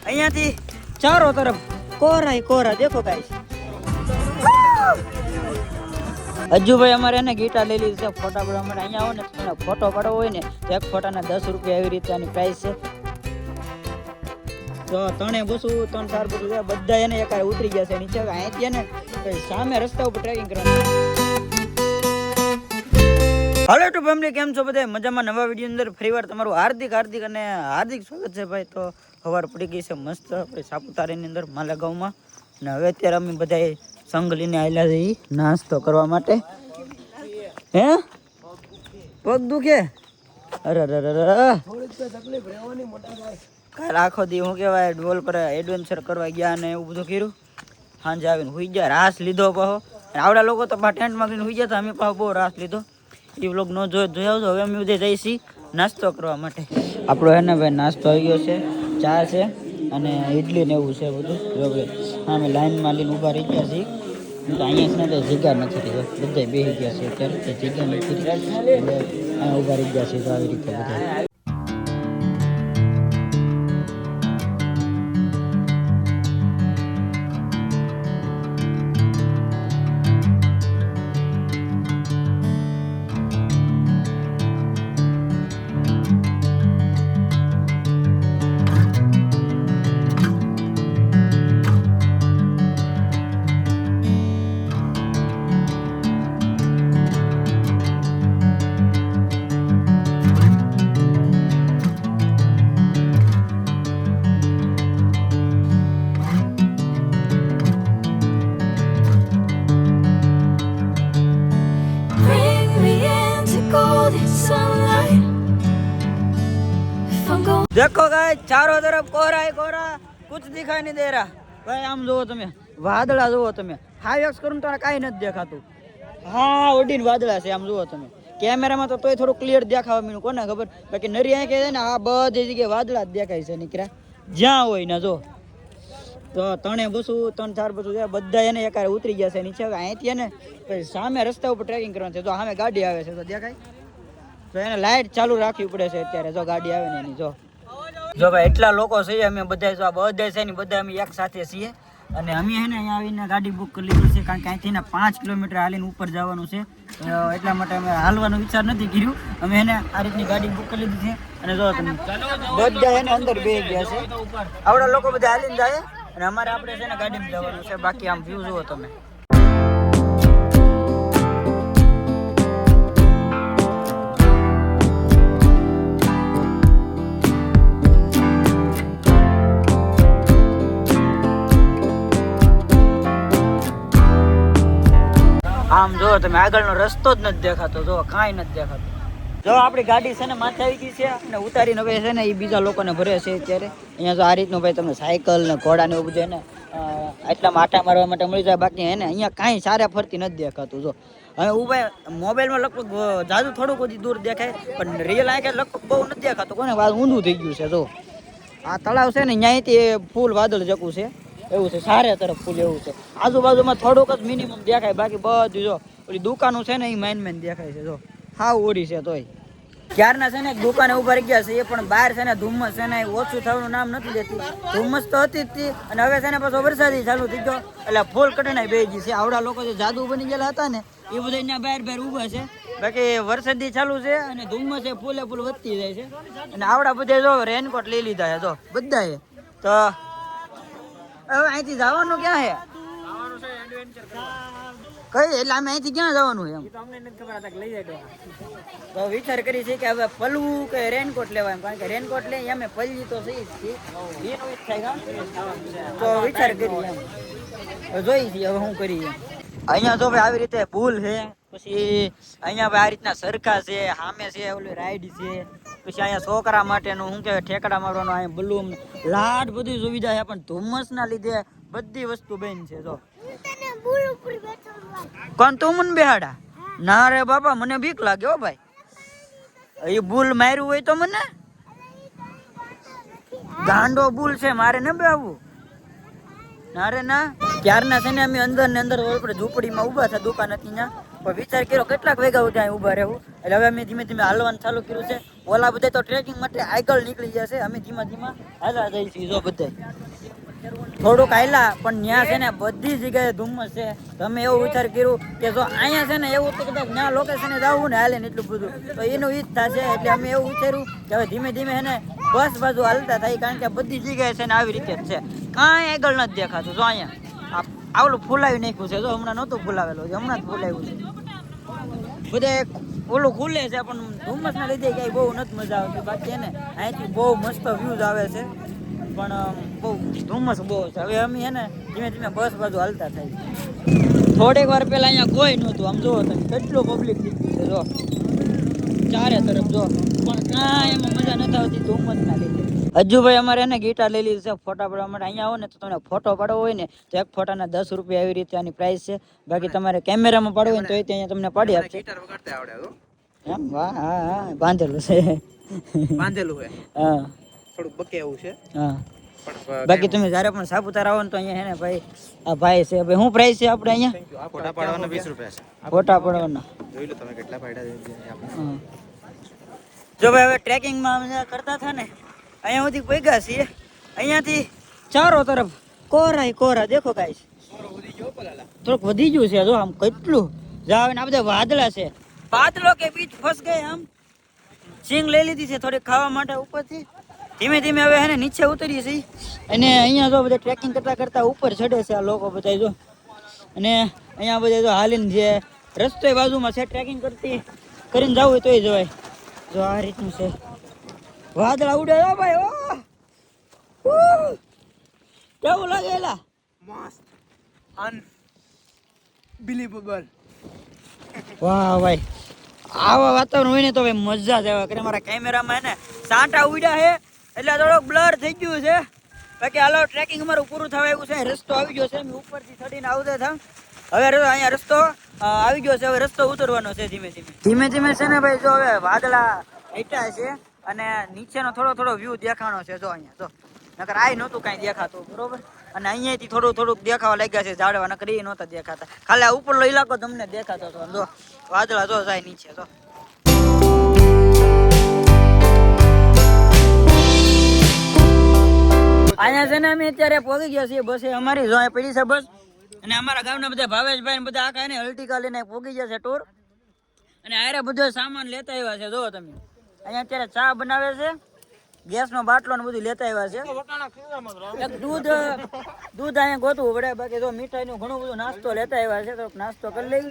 અહીંયાથી ચારો તરફ કોરા કોરા દેખો ગાઈસ. અજ્જુભાઈ અમારે એને ગીટાર લઈ લીધી છે ફોટા પાડવા માટે. અહીંયા આવો ને તો ફોટો પાડવો હોય ને તો એક ફોટાના 10 રૂપિયા એવી રીતે આની પ્રાઇસ છે. તો 3 બસું 3 4 બસું બધા એને એકારે ઉતરી ગયા છે નીચે. અહીંથી એને સામે રસ્તા ઉપર ટ્રેકિંગ કરવાનું. હાલો ટુ ફેમિલી, કેમ છો બધા? મજામાં? નવા વિડીયો અંદર ફરીવાર તમારું હાર્દિક સ્વાગત છે ભાઈ. તો સવાર પડી ગઈ છે મસ્ત આપણે સાપુતારાની અંદર માલાગાંવમાં. અને હવે અત્યારે અમે બધા સંઘ લઈને આવેલા છીએ નાસ્તો કરવા માટે. હે પગ દુખે? અરે કાલ આખો દી હું કહેવાય ડોલ પર એડવેન્ચર કરવા ગયા ને એવું બધું કર્યું. સાંજે આવીને હુઈ ગયા, રાસ લીધો પાછો. આવડા લોકો તો ટેન્ટમાં કરીને હુઈ ગયા હતા, અમે પાછો બહુ રાસ લીધો. એ વ્લોગ ન જોઈ આવજો. હવે અમે બધે જઈશી નાસ્તો કરવા માટે. આપણો હે ને ભાઈ નાસ્તો આવી ગયો છે, ચા છે અને ઇડલી ને એવું છે બધું. જો ભાઈ અમે લાઈનમાં લઈને ઊભા રહી ગયા છીએ. અહીંયા છે ને જગ્યા નથી રહી, બધા બેસી ગયા છે અત્યારે, જગ્યા નથી એટલે અહીંયા ઊભા રહી ગયા છે. તો આવી રીતે બધા देखो गाइस, चारों तरफ कोहरा ही कोहरा, कुछ दिखाई नहीं दे रहा भाई. આમ જોવો તમે, વાદળા જોવો તમે. હાઈ એક્સ કરું તો કાંઈ નથી દેખાતું. હા ઓડીને વાદળા છે, આમ જોવો તમે. કેમેરામાં તો તોય થોડું ક્લિયર દેખાવા મીનું, કોને ખબર. બાકી નરી આંખે છે ને આ બધી જગ્યાએ વાદળા જ દેખાય છે નીકળ્યા જ્યાં હોય ને. જો તો 3 બસું 3 4 બસું છે બધા એને એકારે ઉતરી ગયા છે નીચે. અહીંથી એને સામે રસ્તા ઉપર ટ્રેકિંગ કરવાનું છે. જો સામે ગાડી આવે છે તો દેખાય, તો એને લાઇટ ચાલુ રાખવી પડે છે અત્યારે. જો ગાડી આવે ને એની જો ભાઈ એટલા લોકો છે અમે બધા. જો બધા છે ને બધા અમે એક સાથે છીએ. અને અમે હે ને અહીંયા આવીને ગાડી બુક કરી લીધી છે, કારણ કે અહીંથી ને 5 કિલોમીટર હાલીને ઉપર જવાનું છે. એટલા માટે અમે હાલવાનો વિચાર નથી કર્યું. અમે એને આ રીતની ગાડી બુક કરી લીધી છે. અને જો તમે બધા એને અંદર બેસી ગયા છે. આવડા લોકો બધા હાલીને જાય અને અમારે આપણે છે ને ગાડીમાં જવાનું છે. બાકી આમ વ્યૂ જુઓ તમે. આમ જો તમે, આગળનો રસ્તો જ નથી દેખાતો. જો કાંઈ નથી દેખાતું. જો આપણી ગાડી છે ને માથે આવી ગઈ છે અને ઉતારીને હવે છે ને એ બીજા લોકોને ભરે છે અત્યારે. અહીંયા જો આ રીતનું ભાઈ તમને સાયકલ ને ઘોડા ને એવું બધું ને એટલામાં આટા મારવા માટે મળી જાય. બાકી એને અહીંયા કાંઈ સારા ફરતી નથી દેખાતું. જો હવે ઉભા મોબાઈલમાં લગભગ જાજુ થોડુંક બધી દૂર દેખાય, પણ રિયલ આંખે લગભગ બહુ નથી દેખાતું. કોને વાત ઊંધું થઈ ગયું છે. જો આ તળાવ છે ને અહીંયાથી ફૂલ વાદળ જકું છે એવું છે, સારે તરફ ફૂલ એવું છે. આજુબાજુમાં થોડુંક જ મિનિમમ દેખાય, બાકી બધું જો ઓલી દુકાનો છે ને એ માઇન દેખાય છે. જો હાવ ઓરી છે. તોય ક્યારના છે ને દુકાને ઉભા રહી ગયા છે એ, પણ બહાર છે ને ધુમ્મસ છે ને ઓછું થવાનું નામ નથી લેતી. ધુમ્મસ તો હતી જ હતી અને હવે છે ને પાછો વરસાદી ચાલુ થઈ ગયો એટલે ફૂલ કટનાઈ બે ગઈ છે. આવડા લોકો જે જાદુ બની ગયેલા હતા ને એ બધા અહીંયા બહાર ઊભા છે. બાકી વરસાદી ચાલુ છે અને ધુમ્મસ છે ફૂલે ફૂલ વધતી જાય છે. અને આવડા બધા જો રેનકોટ લઈ લીધા છે જો બધાએ. તો હવે અહીંથી જવાનું ક્યાં છે? કઈ એટલે અમે અહીંથી ક્યાં જવાનું એમ તો વિચાર કરી છે કે હવે પલવું કે રેનકોટ લેવા એમ. કારણ કે રેનકોટ લે અમે પલવી તો સહી તો વિચાર કરી એમ જોઈ છીએ હવે શું કરીએ. અહીંયા જો ભાઈ આવી રીતે પુલ છે, પછી અહીંયા ભાઈ આ રીતના સરખા છે, સામે છે ઓલી રાઈડ છે, પછી અહીંયા છોકરા માટેનું શું કહેવાય ઠેકડા મારવાનું, અહીંયા બલૂન લાટ બધી સુવિધા છે. પણ ધુમ્મસના લીધે બધી વસ્તુ બંધ છે. જો કોણ તું મને બેહાડા? ના રે બાપા, મને બીક લાગે હો ભાઈ. એ બુલ માર્યું હોય તો મને ગાંડો બુલ છે, મારે ન બેહવું. ના રે ના. ક્યારના છે ને અમે અંદર ને અંદર ઝૂંપડીમાં ઊભા હતા, દુકાન હતી ત્યાં. પણ વિચાર કર્યો કેટલાક વાગ્યા સુધી અહીં ઊભા રહેવું, એટલે હવે અમે ધીમે ધીમે હાલવાનું ચાલુ કર્યું છે. ઓલા બધા તો ટ્રેકિંગ માટે આગળ નીકળી જશે. અમે ધીમા ધીમા હાલા જઈશું. જો બધા થોડુંક હાલા, પણ ત્યાં છે ને બધી જગ્યાએ ધુમ્મસ છે. તમે એવું વિચાર કર્યું કે જો અહીંયા છે ને એવું તો કદાચ ત્યાં લોકેશને જવું ને હાલે ને એટલું બધું તો એનું ઈ જ થશે. એટલે અમે એવું વિચાર્યું કે હવે ધીમે ધીમે છે ને બસ બાજુ હાલતા થાય, કારણ કે બધી જગ્યાએ છે ને આવી રીતે જ છે, કાંઈ આગળ નથી દેખાતું. જો અહીંયા આવલું ફૂલાવી નાખ્યું છે. જો હમણાં નહોતું ફૂલાવેલું, હમણાં જ ફૂલાવ્યું છે. બધે ઓલું ખુલે છે પણ ધુમ્મસના લીધે ક્યાંય બહુ નથી મજા આવતી. બાકી એને અહીંથી બહુ મસ્ત વ્યૂઝ આવે છે, પણ બહુ ધુમ્મસ બહુ છે. હવે અમે એને ધીમે ધીમે બસ બાજુ હાલતા થાય. થોડીક વાર પહેલા અહીંયા કોઈ નહોતું. આમ જુઓ તમે કેટલું પબ્લિક દીખ્યું છે. જો ચારે તરફ જો, પણ કાંઈ એમાં મજા નથી આવતી ધુમ્મસના લીધે. અજ્જુભાઈ અમારે એને ગિટાર લઈ લીધી છે ફોટા પાડવા માટે. અહીંયા આવો ને તો તમને ફોટો પાડવો હોય ને તો એક ફોટાના 10 રૂપિયા એવી રીતે આની પ્રાઇસ છે. બાકી તમારે કેમેરામાં પાડવું હોય ને તો એ ત્યાં તમને પાડી આપશે. એમ? વાહ, હા હા, બાંધેલું છે. બાંધેલું છે. હા, થોડુંક બકે એવું છે. હા. બાકી તમે જ્યારે પણ સાપુતારા આવો ને તો અહીંયા હે ને ભાઈ આ ભાઈ છે. ભાઈ શું પ્રાઇસ છે આપણે અહીંયા? ફોટા પાડવાના 20 રૂપિયા છે. ફોટા પાડવાના જોઈ લો તમે કેટલા પાડ્યા છે. જો ભાઈ હવે ટ્રેકિંગમાં અમે કરતા હતા ને અહીંયા સુધી પગ્યા છીએ. અહીંયાથી ચારો તરફ કોરા કોરા દેખો ગાઈસ. થોડુંક વધી ગયું છે. જો આમ કેટલું જાવ ને આ બધા વાદળા છે. વાદળો કે બીચ ફસ ગયે. આમ સિંગ લઈ લીધી છે થોડીક ખાવા માટે ઉપરથી. ધીમે ધીમે હવે હે ને નીચે ઉતરીએ છીએ. અને અહીંયા જો બધા ટ્રેકિંગ કરતા કરતા ઉપર ચડે છે આ લોકો બધા. જો અને અહીંયા બધા જો હાલીને જે રસ્તો બાજુમાં છે, ટ્રેકિંગ કરીને જવું હોય તોય જવાય. જો આ રીતનું છે. વાદળા ઉડે છે ભાઈ. ઓ કેવું લાગે એલા? મસ્ત, અનબિલીવેબલ. વાહ ભાઈ, આવા વાતાવરણ હોય ને તો ભાઈ મજા જ આવે. કે મારા કેમેરામાં હે ને સાંટા ઉડ્યા છે એટલે થોડોક બ્લર થઈ ગયું છે. બાકી હાલો ટ્રેકિંગ અમારું પૂરું થવા આવ્યું છે. રસ્તો આવી ગયો છે. અમે ઉપરથી ચડીને આવતા હતા. હવે અહીંયા રસ્તો આવી ગયો છે. હવે રસ્તો ઉતરવાનો છે ધીમે ધીમે છે ને ભાઈ. જો હવે વાદળા હટ્યા છે અને નીચેનો થોડો થોડો વ્યૂ દેખાણો છે. જો અહીંયા જો, નકર આ નહોતું કાંઈ દેખાતું, બરોબર. અને અહીંયાથી થોડુંક દેખાવા લાગ્યા છે ઝાડવા, નકર એ નહોતા દેખાતા. ખાલી આ ઉપરનો ઇલાકો તમને દેખાતો હતો. જો વાદળા જો જાય નીચે. જો અહીંયા છે ને અમે અત્યારે પહોંચી ગયા છીએ. બસ અમારી જો અહીં પડી છે બસ. અને અમારા ગામના બધા ભાવેશભાઈ બધા આખા એને અલ્ટિકા લઈને પહોંચી ગયા છે ટૂર. અને આરે બધો સામાન લેતા આવ્યા છે. જો તમે અહીંયા અત્યારે ચા બનાવે છે, ગેસનો બાટલો ને બધું લેતા આવ્યા છે. એક દૂધ અહીંયા ગોતવું પડે. બાકી જો મીઠાઈનું ઘણું બધું નાસ્તો લેતા આવ્યા છે. થોડોક નાસ્તો કરી લઈ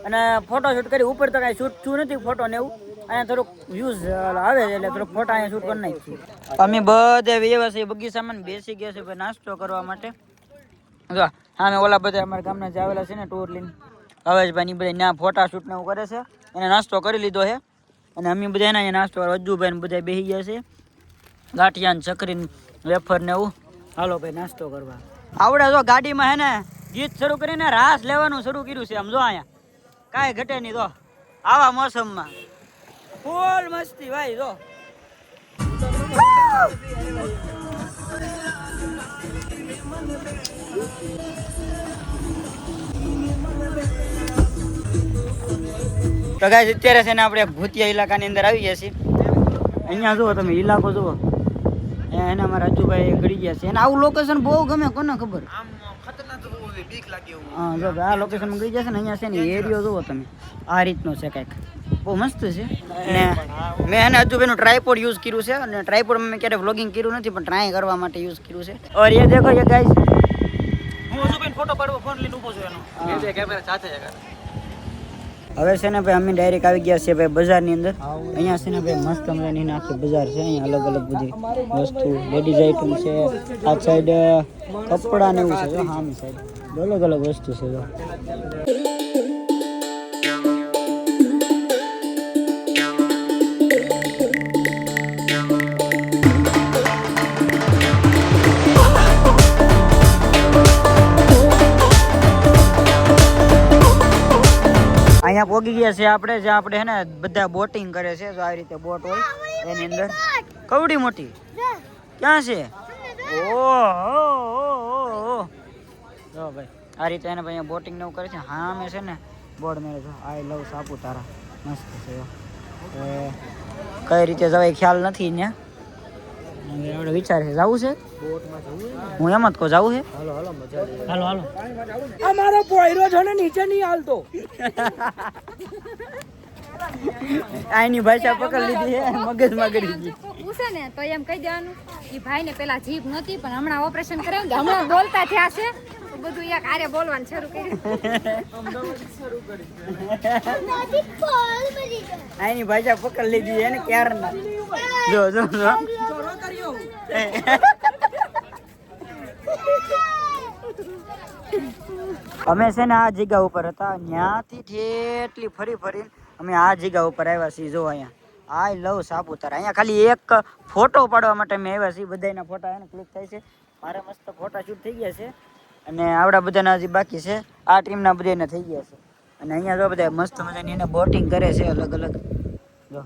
અને ફોટો શૂટ કરી. ઉપર તો કાંઈ શૂટ થયું નથી ફોટો ને એવું. અહીંયા થોડુંક વ્યૂઝ આવે છે એટલે થોડુંક ફોટા અહીંયા શૂટ કરી નાખીએ. અમે બધે વ્યવસ્થિત બગીચામાં બેસી ગયા છે ભાઈ નાસ્તો કરવા માટે. જો હા, મેં ઓલા બધા અમારા ગામના જે આવેલા છે ને ટૂર લઈને ભાવેશભાઈ બધા ત્યાં ફોટા શૂટ ને એવું કરે છે. એને નાસ્તો કરી લીધો છે અને અમે બધા એના અહીંયા નાસ્તો અજ્જુભાઈ ને બધા બેસી ગયા છે. ગાંઠિયા ને ચકરી વેફર ને એવું. હાલો ભાઈ નાસ્તો કરવા. આવડે જો ગાડીમાં હે ને ગીત શરૂ કરીને રાસ લેવાનું શરૂ કર્યું છે. આમ જો અહીંયા કાંઈ ઘટે નહીં. તો આવા મોસમમાં ફૂલ મસ્તી ભાઈ. જો તો ગાઈસ અત્યારે છે ને આપણે ભૂતિયા ઇલાકાની અંદર આવી ગયા છીએ. અહીંયા જુઓ તમે ઇલાકો જુઓ. એને અમારા રાજુભાઈ ગળી ગયા છે. એને આવું લોકેશન બહુ ગમે, કોને ખબર. હા જો આ લોકેશનમાં ગઈ જશે ને. અહીંયા છે ને એરિયો જુઓ તમે આ રીતનો છે કંઈક. બહુ મસ્ત છે. અને મેં એને અજુભાઈનું ટ્રાયપોડ યુઝ કર્યું છે. અને ટ્રાયપોડમાં મેં ક્યારે વ્લોગિંગ કર્યું નથી, પણ ટ્રાય કરવા માટે યુઝ કર્યું છે. ઓર એ દેખો ये गाइस, હું અજુભાઈ ફોટો પાડવા ફોન લઈને ઊભો છું એનો. બે કેમેરા સાથે છે. હવે છે ને ભાઈ અમે ડાયરેક્ટ આવી ગયા છે ભાઈ બજારની અંદર. અહીંયા છે ને ભાઈ મસ્ત મજાની આખી બજાર છે. અહીંયા અલગ અલગ બધી વસ્તુ લેડીઝ આઈટમ છે. આ સાઈડ કપડા ને એવું છે. જો આમ સાઈડ અલગ અલગ વસ્તુ છે. જો અહીંયા પોગી ગયા છે આપણે. જે આપણે હે ને બધા બોટિંગ કરે છે. જો આવી રીતે બોટ હોય એની અંદર. કવડી મોટી ક્યાં છે? ઓહો જો ભાઈ આ રીતે એને ભાઈ બોટિંગ ને એવું કરે છે. હા મેં છે ને બોર્ડ મેળે છો આઈ લવ સાપુતારા. મસ્ત છે. કઈ રીતે જવાય ખ્યાલ નથી ને આપણે વિચાર છે જવું છે હું એમ જ કહું જવું છે હાલો હાલો અમારો પોયરો છે ને નીચે નહીં હાલતો. આની ભાષા પકડ લીધી છે મગજમાં ગળી ગઈ પૂછે ને તો એમ કહી દેવાનું કે ભાઈ ને પેલા જીભ નહોતી પણ હમણાં ઓપરેશન કરાવ્યું ને હમણાં બોલતા થયા છે તો બધું એક હારે બોલવાનું શરૂ કર્યું. આની ભાષા પકડ લીધી એને ક્યારના જો જો જો અમે છે ને આ જગ્યા ઉપર હતા ત્યાંથી ઠેટલી ફરી ફરીને અમે આ જગ્યા ઉપર આવ્યા છીએ જો અહીંયા આઈ લવ સાપુતારા અહીંયા ખાલી એક ફોટો પાડવા માટે અમે આવ્યા છીએ બધાના ફોટા એને ક્લિક થાય છે મારે મસ્ત ફોટા શૂટ થઈ ગયા છે અને આવડા બધાના હજી બાકી છે આ ટીમના બધાના થઈ ગયા છે અને અહીંયા જો બધા મસ્ત મજાની એને બોટિંગ કરે છે અલગ અલગ જો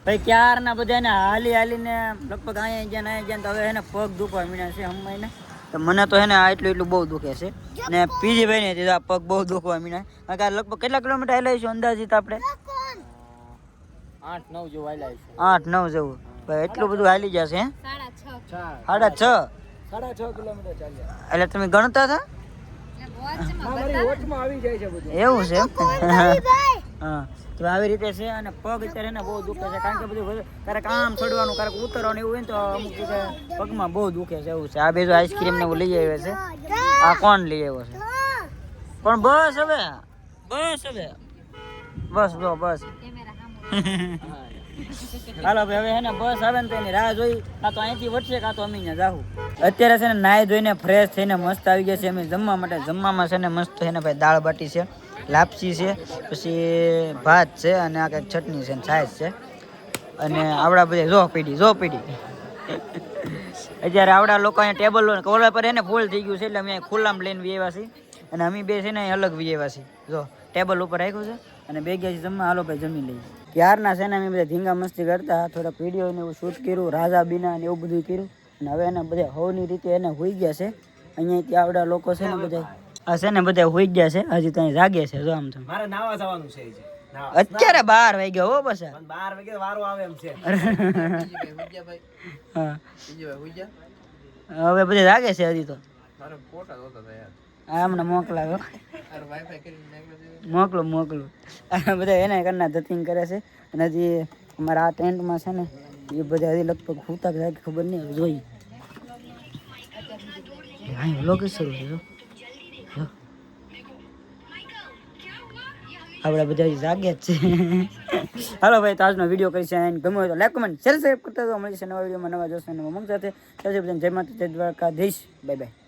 ભાઈ ક્યારના બધાને હાલી હાલીને લગભગ અહીંયા જ્યાં તો હવે એને પગ દુખવા મીણ્યા છે હમણાં તો મને તો હે ને એટલું બહુ દુખે છે ને પીજી ભાઈ ને આ પગ બહુ દુખવા મીણ્યા કારણ કે લગભગ કેટલા કિલોમીટર હાલાવીશું અંદાજિત આપણે 8-9 જેવું હાલાય છે. 8-9 જેવું ભાઈ એટલું બધું હાલી જશે હે 6:30 6.5 કિલોમીટર ચાલ્યા. એટલે તમે ગણતા હતા મારી વોચમાં આવી જાય છે બધું. એવું છે હા તો આવી રીતે છે અને પગ અત્યારે ને બહુ દુખે છે કારણ કે બધું ક્યારેક આમ ચડવાનું ક્યારેક ઉતરવાનું એવું હોય ને તો અમુક જગ્યાએ પગમાં બહુ દુખે છે એવું છે આ બેજો આઈસ્ક્રીમ ને એવું લઈ આવ્યો છે આ કોણ લઈ આવ્યો છે પણ બસ હવે બસ જો બસ હાલો ભાઈ હવે હે ને બસ આવે ને તો એની રાહ જોઈ કાં તો અહીંથી વટશે કાં તો અમે ત્યાં જાહું અત્યારે છે ને નાહી ધોઈને ફ્રેશ થઈને મસ્ત આવી ગયા છે અમે જમવા માટે જમવામાં છે ને મસ્ત છે ને ભાઈ દાળ બાટી છે લાપસી છે પછી ભાત છે અને આ કંઈક ચટણી છે ને છાશ છે અને આવડા બધા જો પીડી અત્યારે આવડા લોકો અહીંયા ટેબલ કોલા પર એને ફૂલ થઈ ગયું છે એટલે અમે અહીંયા ખુલ્લામાં લઈને વ્યવા છીએ અને અમે બે છે ને અલગ વ્યવા છીએ જો ટેબલ ઉપર રાખ્યું છે અને બે ગયા છે જમવા હાલો ભાઈ જમી લઈએ ત્યારના છે ને અમે બધા ધીંગા મસ્તી કરતા થોડાક વિડીયો ને એવું શૂટ કર્યું રાજા બીના ને એવું બધું કર્યું અને હવે એને બધા હવની રીતે એને હોઈ ગયા છે અહીંયા આવડા લોકો છે ને બધા આ છે ને બધા હોઈ ગયા છે હજી ત્યાં જાગે છે જો આમ તો મારે નાવા જવાનું છે અત્યારે 12 વાગ્યા હો બસ 12 વાગે વારો આવે એમ છે. હા હવે બધા જાગે છે હજી તો હમણાં મોકલાવ્યો મોકલું બધા એને કરના ધતિંગ કરે છે અને હજી અમારા આ ટેન્ટમાં છે ને એ બધા હજી લગભગ હુતા જાય ખબર નહીં જોઈ લોકેશ શરૂ છે આપણા બધા જાગે જ છે હાલો ભાઈ તો આજનો વિડીયો કરી છે ગમે હોય તો લાઈક કમેન્ટ શેર કરતા તો મળી છે નવા વિડીયોમાં નવા જોશે નવા મંગ સાથે જય માતા જય દ્વારકાધીશ બાય બાય.